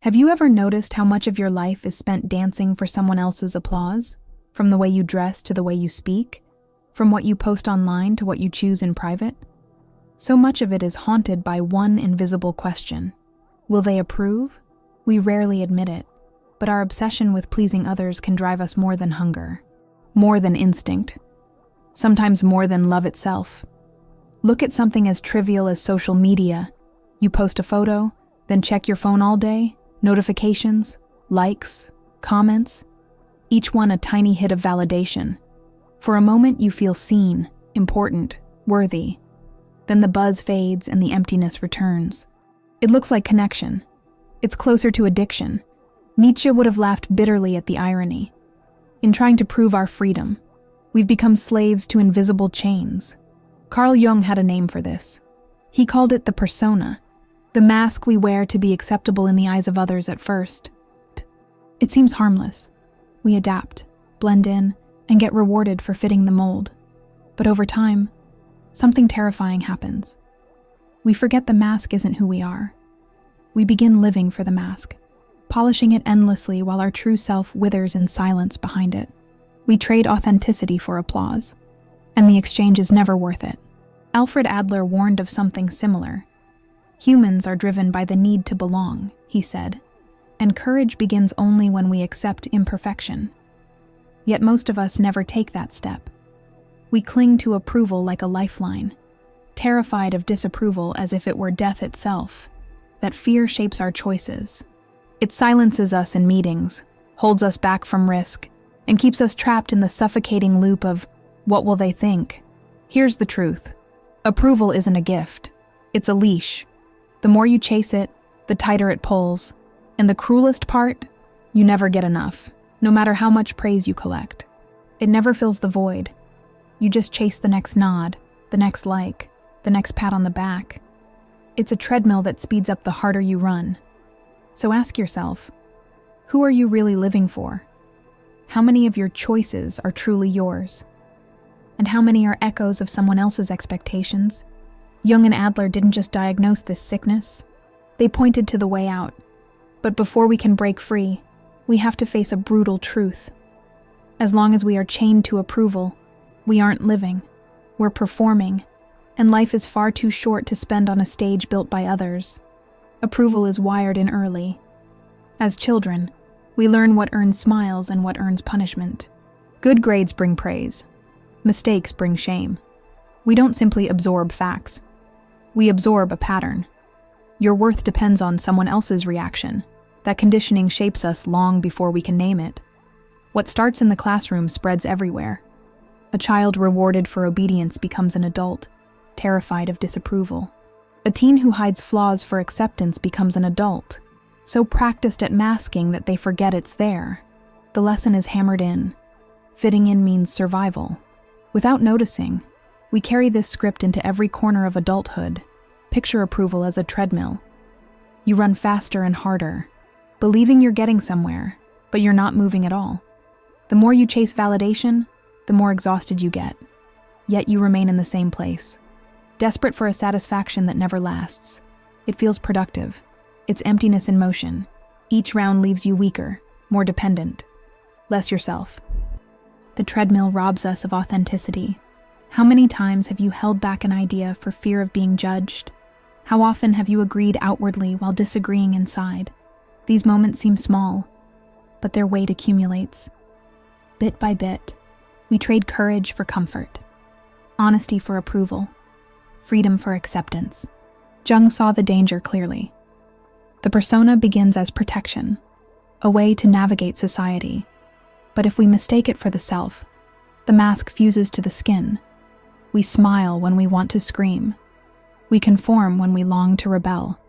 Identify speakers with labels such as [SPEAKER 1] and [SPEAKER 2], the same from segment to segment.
[SPEAKER 1] Have you ever noticed how much of your life is spent dancing for someone else's applause? From the way you dress to the way you speak? From what you post online to what you choose in private? So much of it is haunted by one invisible question. Will they approve? We rarely admit it, but our obsession with pleasing others can drive us more than hunger, more than instinct, sometimes more than love itself. Look at something as trivial as social media. You post a photo, then check your phone all day, notifications, likes, comments, each one a tiny hit of validation. For a moment you feel seen, important, worthy. Then the buzz fades and the emptiness returns. It looks like connection. It's closer to addiction. Nietzsche would have laughed bitterly at the irony. In trying to prove our freedom, we've become slaves to invisible chains. Carl Jung had a name for this. He called it the persona, the mask we wear to be acceptable in the eyes of others at first. It seems harmless. We adapt, blend in, and get rewarded for fitting the mold. But over time, something terrifying happens. We forget the mask isn't who we are. We begin living for the mask, polishing it endlessly while our true self withers in silence behind it. We trade authenticity for applause, and the exchange is never worth it. Alfred Adler warned of something similar. Humans are driven by the need to belong, he said, and courage begins only when we accept imperfection. Yet most of us never take that step. We cling to approval like a lifeline, terrified of disapproval as if it were death itself. That fear shapes our choices. It silences us in meetings, holds us back from risk, and keeps us trapped in the suffocating loop of, what will they think? Here's the truth. Approval isn't a gift. It's a leash. The more you chase it, the tighter it pulls. And the cruelest part, you never get enough, no matter how much praise you collect. It never fills the void. You just chase the next nod, the next like, the next pat on the back. It's a treadmill that speeds up the harder you run. So ask yourself, who are you really living for? How many of your choices are truly yours? And how many are echoes of someone else's expectations? Jung and Adler didn't just diagnose this sickness. They pointed to the way out. But before we can break free, we have to face a brutal truth. As long as we are chained to approval, we aren't living. We're performing. And life is far too short to spend on a stage built by others. Approval is wired in early. As children, we learn what earns smiles and what earns punishment. Good grades bring praise. Mistakes bring shame. We don't simply absorb facts. We absorb a pattern. Your worth depends on someone else's reaction. That conditioning shapes us long before we can name it. What starts in the classroom spreads everywhere. A child rewarded for obedience becomes an adult, terrified of disapproval. A teen who hides flaws for acceptance becomes an adult, so practiced at masking that they forget it's there. The lesson is hammered in. Fitting in means survival. Without noticing, we carry this script into every corner of adulthood. Picture approval as a treadmill. You run faster and harder, believing you're getting somewhere, but you're not moving at all. The more you chase validation, the more exhausted you get. Yet you remain in the same place, desperate for a satisfaction that never lasts. It feels productive. It's emptiness in motion. Each round leaves you weaker, more dependent, less yourself. The treadmill robs us of authenticity. How many times have you held back an idea for fear of being judged? How often have you agreed outwardly while disagreeing inside? These moments seem small, but their weight accumulates. Bit by bit, we trade courage for comfort, honesty for approval, freedom for acceptance. Jung saw the danger clearly. The persona begins as protection, a way to navigate society. But if we mistake it for the self, the mask fuses to the skin. We smile when we want to scream. We conform when we long to rebel.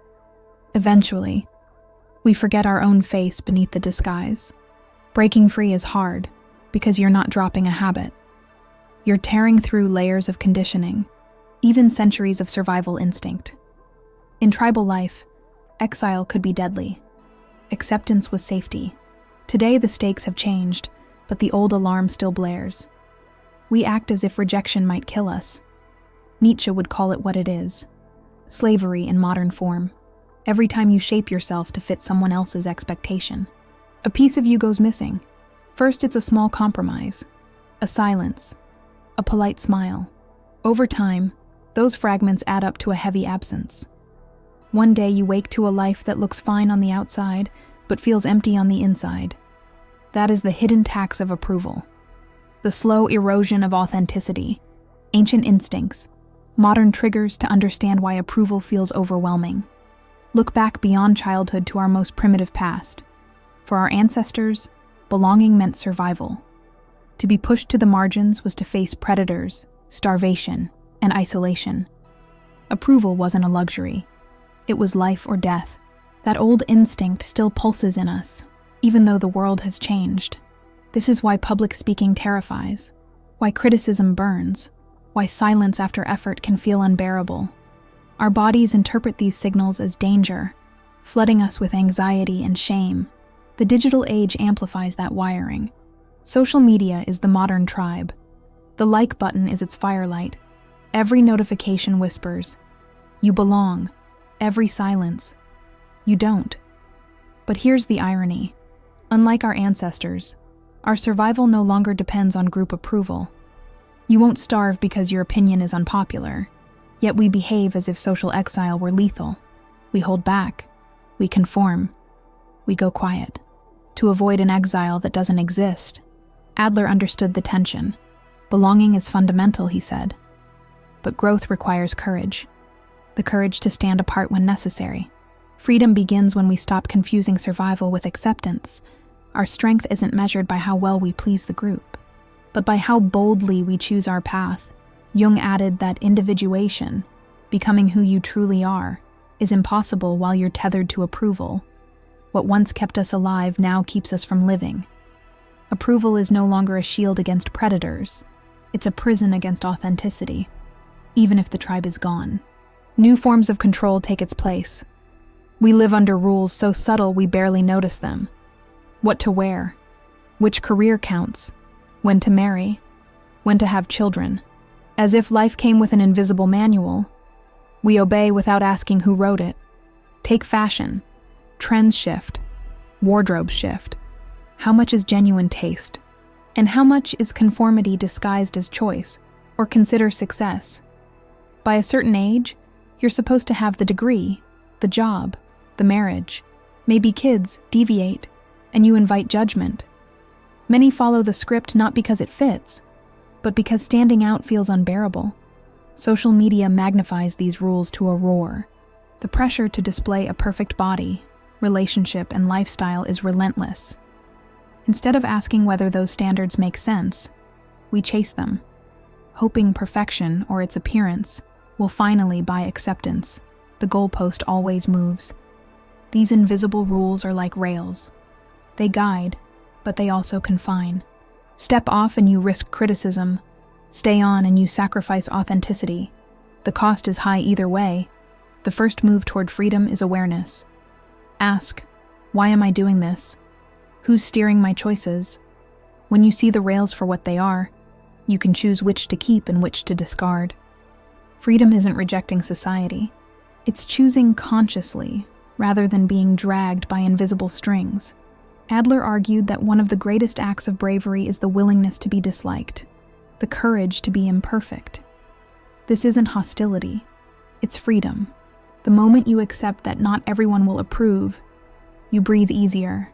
[SPEAKER 1] Eventually, we forget our own face beneath the disguise. Breaking free is hard because you're not dropping a habit. You're tearing through layers of conditioning, even centuries of survival instinct. In tribal life, exile could be deadly. Acceptance was safety. Today the stakes have changed, but the old alarm still blares. We act as if rejection might kill us. Nietzsche would call it what it is: slavery in modern form. every time you shape yourself to fit someone else's expectation. A piece of you goes missing. First, it's a small compromise, a silence, a polite smile. Over time, those fragments add up to a heavy absence. One day you wake to a life that looks fine on the outside, but feels empty on the inside. That is the hidden tax of approval. The slow erosion of authenticity, ancient instincts, modern triggers to understand why approval feels overwhelming. Look back beyond childhood to our most primitive past. For our ancestors, belonging meant survival. To be pushed to the margins was to face predators, starvation, and isolation. Approval wasn't a luxury. It was life or death. That old instinct still pulses in us, even though the world has changed. This is why public speaking terrifies, why criticism burns, why silence after effort can feel unbearable. Our bodies interpret these signals as danger, flooding us with anxiety and shame. The digital age amplifies that wiring. Social media is the modern tribe. The like button is its firelight. Every notification whispers, "You belong." Every silence, "You don't." But here's the irony. Unlike our ancestors, our survival no longer depends on group approval. You won't starve because your opinion is unpopular, yet we behave as if social exile were lethal. We hold back, we conform, we go quiet, to avoid an exile that doesn't exist. Adler understood the tension. Belonging is fundamental, he said. But growth requires courage. The courage to stand apart when necessary. Freedom begins when we stop confusing survival with acceptance. Our strength isn't measured by how well we please the group, but by how boldly we choose our path. Jung added that individuation, becoming who you truly are, is impossible while you're tethered to approval. What once kept us alive now keeps us from living. Approval is no longer a shield against predators. It's a prison against authenticity, even if the tribe is gone. New forms of control take its place. We live under rules so subtle we barely notice them. What to wear, which career counts, when to marry, when to have children. As if life came with an invisible manual, we obey without asking who wrote it. Take fashion. Trends shift. Wardrobes shift. How much is genuine taste? And how much is conformity disguised as choice, or consider success? By a certain age, you're supposed to have the degree, the job, the marriage. Maybe kids deviate, and you invite judgment. Many follow the script not because it fits, but because standing out feels unbearable. Social media magnifies these rules to a roar. The pressure to display a perfect body, relationship, and lifestyle is relentless. Instead of asking whether those standards make sense, we chase them, hoping perfection or its appearance will finally buy acceptance. The goalpost always moves. These invisible rules are like rails. They guide, but they also confine. Step off and you risk criticism. Stay on and you sacrifice authenticity. The cost is high either way. The first move toward freedom is awareness. Ask, why am I doing this? Who's steering my choices? When you see the rails for what they are, you can choose which to keep and which to discard. Freedom isn't rejecting society. It's choosing consciously, rather than being dragged by invisible strings. Adler argued that one of the greatest acts of bravery is the willingness to be disliked, the courage to be imperfect. This isn't hostility, it's freedom. The moment you accept that not everyone will approve, you breathe easier.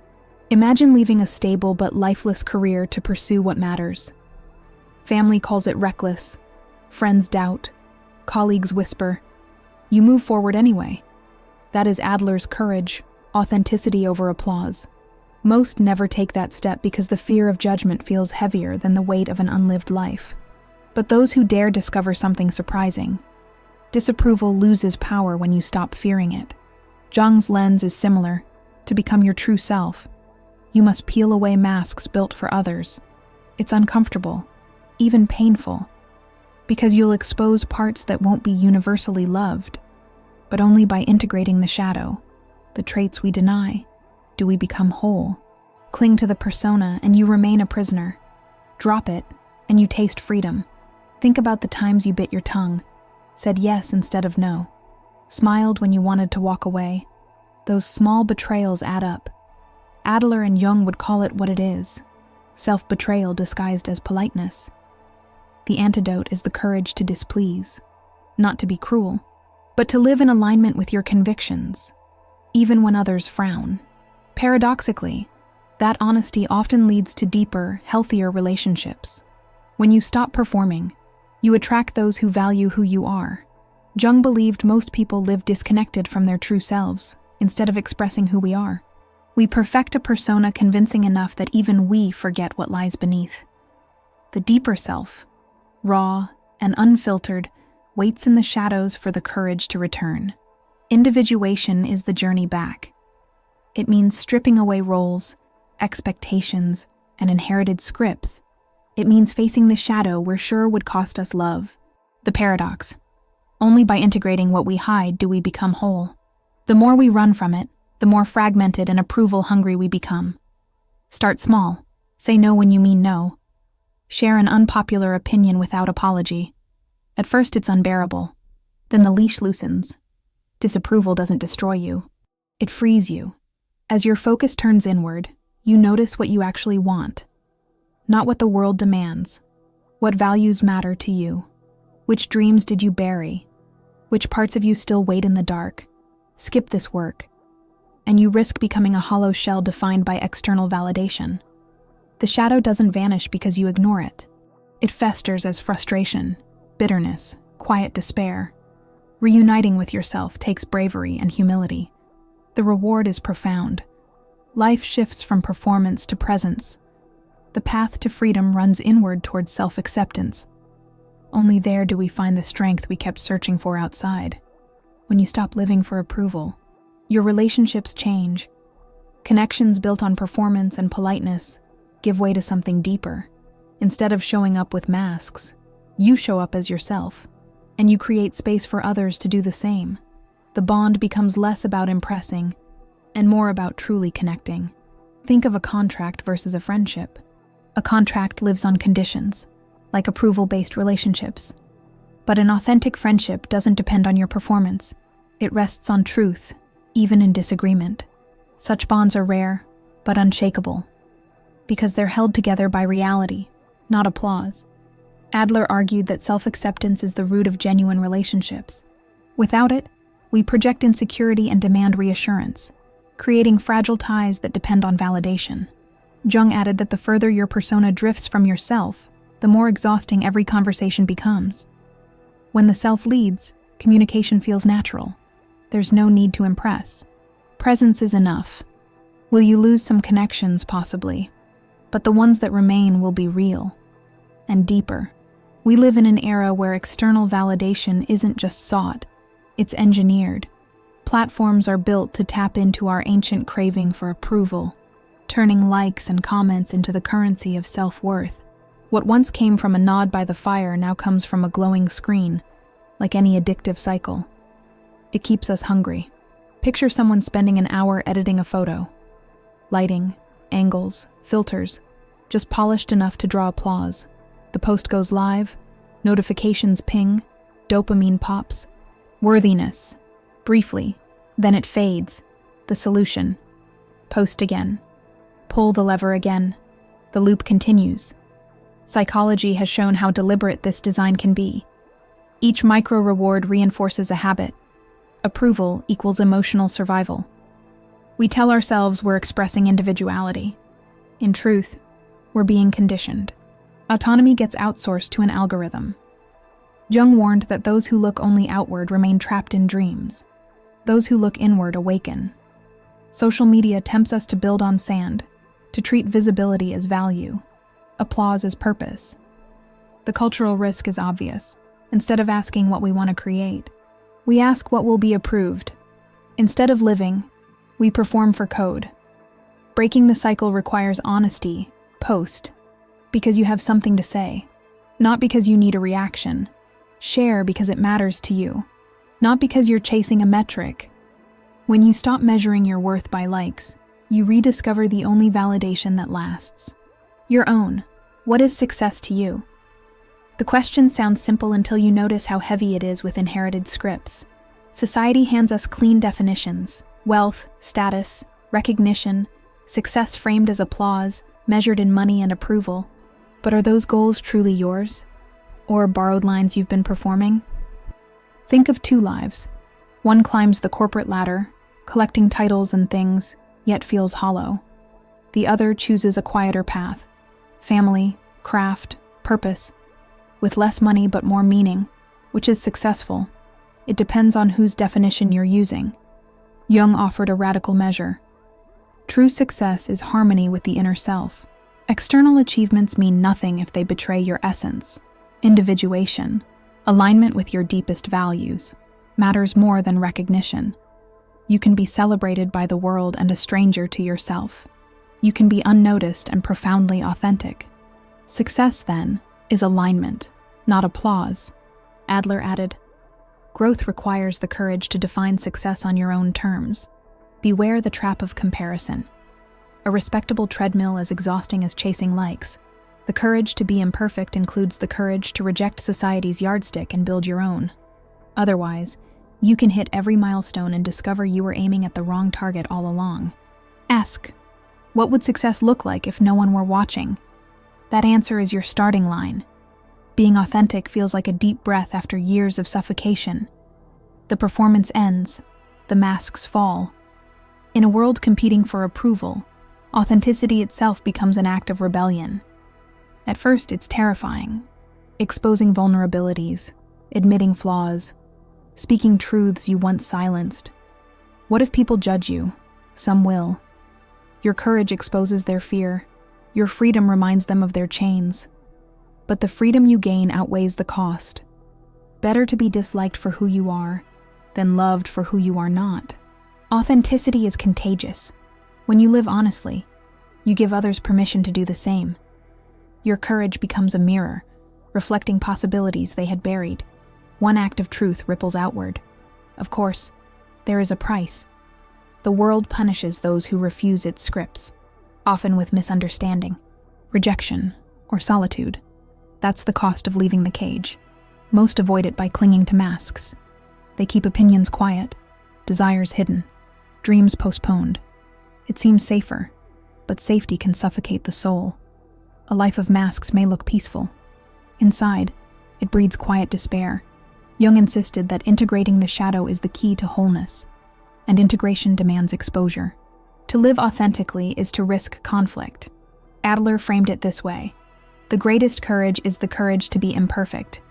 [SPEAKER 1] Imagine leaving a stable but lifeless career to pursue what matters. Family calls it reckless, friends doubt, colleagues whisper. You move forward anyway. That is Adler's courage, authenticity over applause. Most never take that step because the fear of judgment feels heavier than the weight of an unlived life. But those who dare discover something surprising. Disapproval loses power when you stop fearing it. Jung's lens is similar. To become your true self, you must peel away masks built for others. It's uncomfortable, even painful, because you'll expose parts that won't be universally loved. But only by integrating the shadow, the traits we deny, do we become whole. Cling to the persona and you remain a prisoner. Drop it and you taste freedom. Think about the times you bit your tongue, said yes instead of no, smiled when you wanted to walk away, Those small betrayals add up. Adler and Jung would call it what it is: self-betrayal disguised as politeness. The antidote is the courage to displease, not to be cruel, but to live in alignment with your convictions, even when others frown. Paradoxically, that honesty often leads to deeper, healthier relationships. When you stop performing, you attract those who value who you are. Jung believed most people live disconnected from their true selves, instead of expressing who we are. We perfect a persona convincing enough that even we forget what lies beneath. The deeper self, raw and unfiltered, waits in the shadows for the courage to return. Individuation is the journey back. It means stripping away roles, expectations, and inherited scripts. It means facing the shadow we're sure would cost us love. The paradox: only by integrating what we hide do we become whole. The more we run from it, the more fragmented and approval-hungry we become. Start small. Say no when you mean no. Share an unpopular opinion without apology. At first it's unbearable. Then the leash loosens. Disapproval doesn't destroy you. It frees you. As your focus turns inward, you notice what you actually want. Not what the world demands. What values matter to you? Which dreams did you bury? Which parts of you still wait in the dark? Skip this work, and you risk becoming a hollow shell defined by external validation. The shadow doesn't vanish because you ignore it. It festers as frustration, bitterness, quiet despair. Reuniting with yourself takes bravery and humility. The reward is profound. Life shifts from performance to presence. The path to freedom runs inward towards self-acceptance. Only there do we find the strength we kept searching for outside. When you stop living for approval, your relationships change. Connections built on performance and politeness give way to something deeper. Instead of showing up with masks, you show up as yourself, and you create space for others to do the same. The bond becomes less about impressing and more about truly connecting. Think of a contract versus a friendship. A contract lives on conditions, like approval-based relationships. But an authentic friendship doesn't depend on your performance. It rests on truth, even in disagreement. Such bonds are rare, but unshakable, because they're held together by reality, not applause. Adler argued that self-acceptance is the root of genuine relationships. Without it, we project insecurity and demand reassurance, creating fragile ties that depend on validation. Jung added that the further your persona drifts from yourself, the more exhausting every conversation becomes. When the self leads, communication feels natural. There's no need to impress. Presence is enough. Will you lose some connections, possibly? But the ones that remain will be real and deeper. We live in an era where external validation isn't just sought, it's engineered. Platforms are built to tap into our ancient craving for approval, turning likes and comments into the currency of self-worth. What once came from a nod by the fire now comes from a glowing screen, like any addictive cycle. It keeps us hungry. Picture someone spending an hour editing a photo. Lighting, angles, filters, just polished enough to draw applause. The post goes live, notifications ping, dopamine pops. Worthiness. Briefly, then it fades. The solution. Post again. Pull the lever again. The loop continues. Psychology has shown how deliberate this design can be. Each micro-reward reinforces a habit. Approval equals emotional survival. We tell ourselves we're expressing individuality. In truth, we're being conditioned. Autonomy gets outsourced to an algorithm. Jung warned that those who look only outward remain trapped in dreams. Those who look inward awaken. Social media tempts us to build on sand, to treat visibility as value, applause as purpose. The cultural risk is obvious. Instead of asking what we want to create, we ask what will be approved. Instead of living, we perform for code. Breaking the cycle requires honesty. Post, because you have something to say, not because you need a reaction. Share because it matters to you, not because you're chasing a metric. When you stop measuring your worth by likes, you rediscover the only validation that lasts. Your own. What is success to you? The question sounds simple until you notice how heavy it is with inherited scripts. Society hands us clean definitions: Wealth, status, recognition, success framed as applause, measured in money and approval. But are those goals truly yours? Or borrowed lines you've been performing? Think of two lives. One climbs the corporate ladder, collecting titles and things, yet feels hollow. The other chooses a quieter path. Family, craft, purpose, with less money but more meaning, which is successful. It depends on whose definition you're using. Jung offered a radical measure. True success is harmony with the inner self. External achievements mean nothing if they betray your essence. Individuation, alignment with your deepest values, matters more than recognition. You can be celebrated by the world and a stranger to yourself. You can be unnoticed and profoundly authentic. Success, then, is alignment, not applause. Adler added, "Growth requires the courage to define success on your own terms. Beware the trap of comparison. A respectable treadmill is exhausting as chasing likes. The courage to be imperfect includes the courage to reject society's yardstick and build your own. Otherwise, you can hit every milestone and discover you were aiming at the wrong target all along. Ask, what would success look like if no one were watching? That answer is your starting line. Being authentic feels like a deep breath after years of suffocation. The performance ends, the masks fall. In a world competing for approval, authenticity itself becomes an act of rebellion. At first, it's terrifying. Exposing vulnerabilities, admitting flaws, speaking truths you once silenced. What if people judge you? Some will. Your courage exposes their fear. Your freedom reminds them of their chains. But the freedom you gain outweighs the cost. Better to be disliked for who you are than loved for who you are not. Authenticity is contagious. When you live honestly, you give others permission to do the same. Your courage becomes a mirror, reflecting possibilities they had buried. One act of truth ripples outward. Of course, there is a price. The world punishes those who refuse its scripts, often with misunderstanding, rejection, or solitude. That's the cost of leaving the cage. Most avoid it by clinging to masks. They keep opinions quiet, desires hidden, dreams postponed. It seems safer, but safety can suffocate the soul. A life of masks may look peaceful. Inside, it breeds quiet despair. Jung insisted that integrating the shadow is the key to wholeness, and integration demands exposure. To live authentically is to risk conflict. Adler framed it this way: the greatest courage is the courage to be imperfect.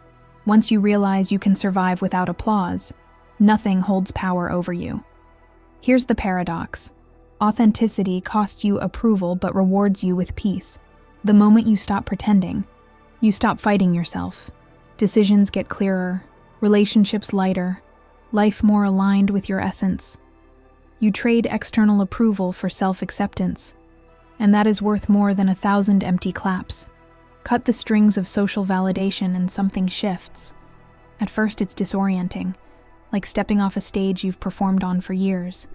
[SPEAKER 1] Once you realize you can survive without applause, nothing holds power over you. Here's the paradox. Authenticity costs you approval but rewards you with peace. The moment you stop pretending, you stop fighting yourself. Decisions get clearer, relationships lighter, life more aligned with your essence. You trade external approval for self-acceptance, and that is worth more than 1,000 empty claps. Cut the strings of social validation and something shifts. At first it's disorienting, like stepping off a stage you've performed on for years.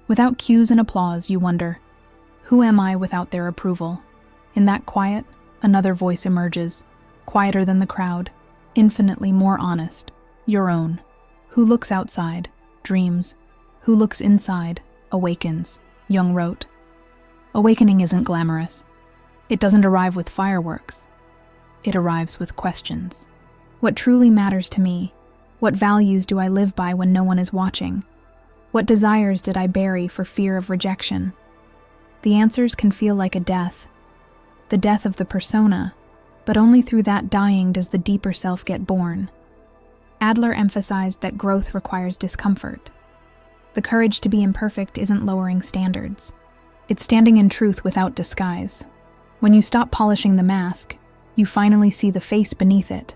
[SPEAKER 1] Without cues and applause, you wonder, who am I without their approval? In that quiet, another voice emerges, quieter than the crowd, infinitely more honest, your own. Who looks outside, dreams. Who looks inside, awakens, Jung wrote. Awakening isn't glamorous. It doesn't arrive with fireworks. It arrives with questions. What truly matters to me? What values do I live by when no one is watching? What desires did I bury for fear of rejection? The answers can feel like a death. The death of the persona, but only through that dying does the deeper self get born. Adler emphasized that growth requires discomfort. The courage to be imperfect isn't lowering standards. It's standing in truth without disguise. When you stop polishing the mask, you finally see the face beneath it.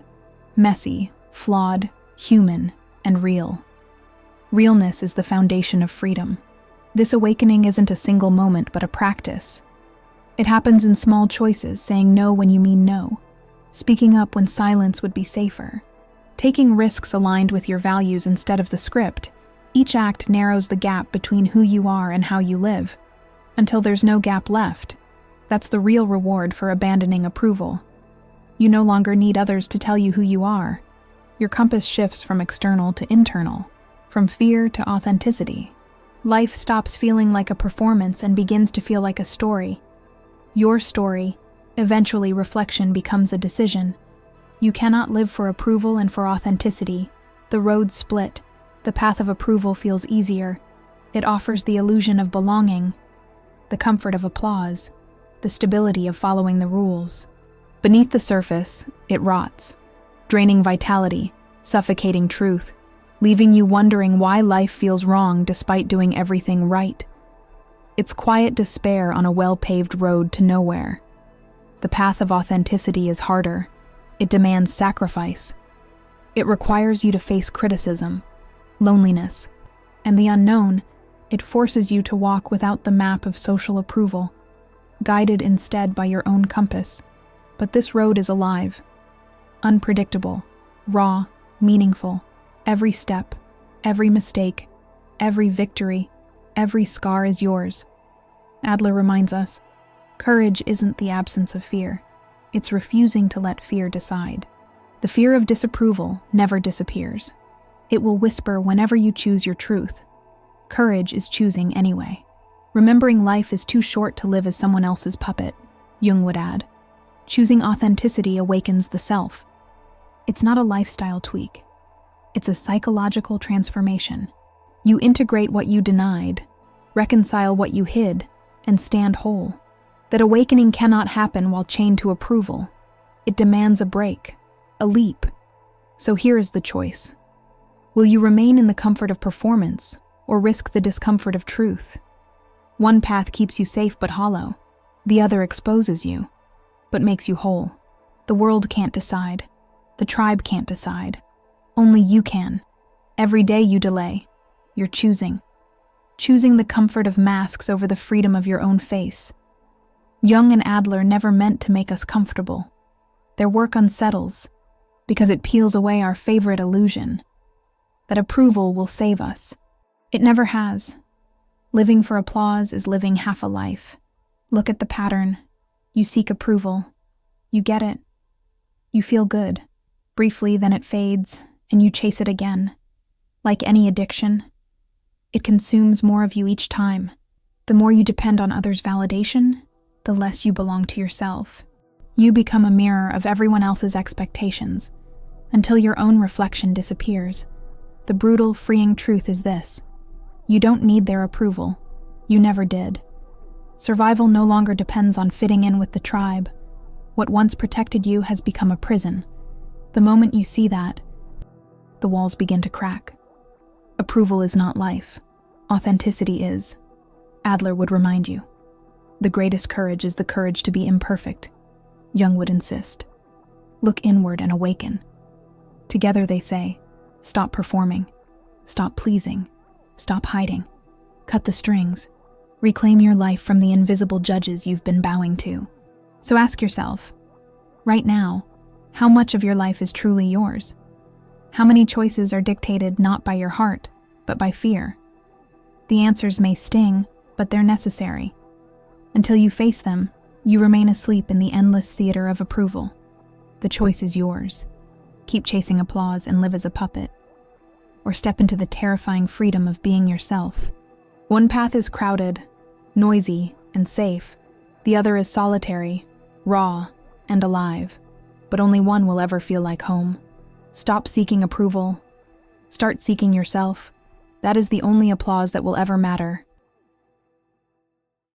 [SPEAKER 1] Messy, flawed, human, and real. Realness is the foundation of freedom. This awakening isn't a single moment, but a practice. It happens in small choices, saying no when you mean no, speaking up when silence would be safer, taking risks aligned with your values instead of the script. Each act narrows the gap between who you are and how you live, until there's no gap left. That's the real reward for abandoning approval. You no longer need others to tell you who you are. Your compass shifts from external to internal, from fear to authenticity. Life stops feeling like a performance and begins to feel like a story. Your story, eventually reflection, becomes a decision. You cannot live for approval and for authenticity. The roads split. The path of approval feels easier. It offers the illusion of belonging, the comfort of applause, the stability of following the rules. Beneath the surface, it rots, draining vitality, suffocating truth, leaving you wondering why life feels wrong despite doing everything right. It's quiet despair on a well-paved road to nowhere. The path of authenticity is harder. It demands sacrifice. It requires you to face criticism, loneliness, and the unknown. It forces you to walk without the map of social approval, guided instead by your own compass. But this road is alive, unpredictable, raw, meaningful. Every step, every mistake, every victory, every scar is yours. Adler reminds us, courage isn't the absence of fear. It's refusing to let fear decide. The fear of disapproval never disappears. It will whisper whenever you choose your truth. Courage is choosing anyway. Remembering life is too short to live as someone else's puppet, Jung would add. Choosing authenticity awakens the self. It's not a lifestyle tweak. It's a psychological transformation. You integrate what you denied, reconcile what you hid, and stand whole. That awakening cannot happen while chained to approval. It demands a break, a leap. So here is the choice. Will you remain in the comfort of performance or risk the discomfort of truth? One path keeps you safe but hollow. The other exposes you, but makes you whole. The world can't decide. The tribe can't decide. Only you can. Every day you delay, you're choosing. Choosing the comfort of masks over the freedom of your own face. Jung and Adler never meant to make us comfortable. Their work unsettles, because it peels away our favorite illusion, that approval will save us. It never has. Living for applause is living half a life. Look at the pattern. You seek approval. You get it. You feel good. Briefly, then it fades, and you chase it again. Like any addiction, it consumes more of you each time. The more you depend on others' validation, the less you belong to yourself. You become a mirror of everyone else's expectations, until your own reflection disappears. The brutal, freeing truth is this: you don't need their approval. You never did. Survival no longer depends on fitting in with the tribe. What once protected you has become a prison. The moment you see that, the walls begin to crack. Approval is not life. Authenticity is. Adler would remind you. The greatest courage is the courage to be imperfect. Jung would insist. Look inward and awaken. Together they say, stop performing, stop pleasing, stop hiding, cut the strings, reclaim your life from the invisible judges you've been bowing to. So ask yourself, right now, how much of your life is truly yours? How many choices are dictated not by your heart, but by fear? The answers may sting, but they're necessary. Until you face them, you remain asleep in the endless theater of approval. The choice is yours. Keep chasing applause and live as a puppet, or step into the terrifying freedom of being yourself. One path is crowded, noisy, and safe. The other is solitary, raw, and alive. But only one will ever feel like home. Stop seeking approval. Start seeking yourself. That is the only applause that will ever matter.